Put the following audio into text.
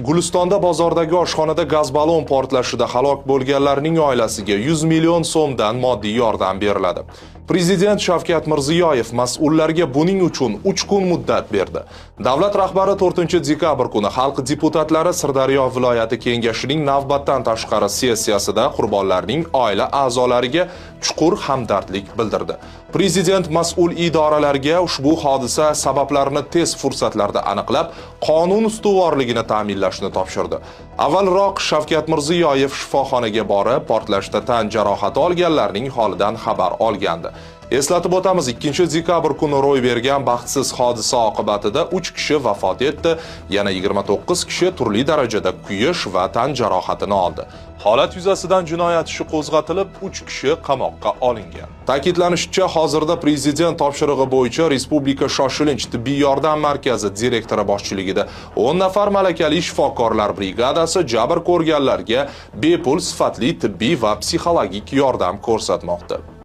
Gulistonda bozordagi oshxonada gaz ballon portlashida halok bo'lganlarning oilasiga 100 million so'mdan moddiy yordam beriladi. Prezident Shavkat Mirziyoyev mas'ullarga buning uchun 3 kun muddat berdi. Davlat rahbari 4-dekabr kuni xalq deputatlari Sirdaryo viloyati kengashining navbatdan tashqari sessiyasida qurbonlarning oila a'zolariga chuqur hamdardlik bildirdi. Prezident mas'ul idoralarga ushbu hodisa sabablarini tez fursatlarda aniqlab, qonun ustuvorligini ta'minlashni topshirdi. Avvalroq Shavkat Mirziyoyev shifoxonaga borib, portlashda tan jarohati olganlarning holidan xabar olgandi. Eslatib o'tamiz, 2-dekabr kuni ro'y bergan baxtsiz hodisa oqibatida 3 kishi vafot etdi, yana 29 kishi turli darajada kuyish va tan jarohatini oldi. Holat yuzasidan jinoyat ishi qo'zg'atilib, 3 kishi qamoqqa olingan. Ta'kidlanishicha, hozirda prezident topshirig'i bo'yicha Respublika shoshilinch tibbiy yordam markazi direktori boshchiligida 10 nafar malakali shifokorlar brigadasi jabr ko'rganlarga bepul sifatli tibbiy va psixologik yordam ko'rsatmoqda.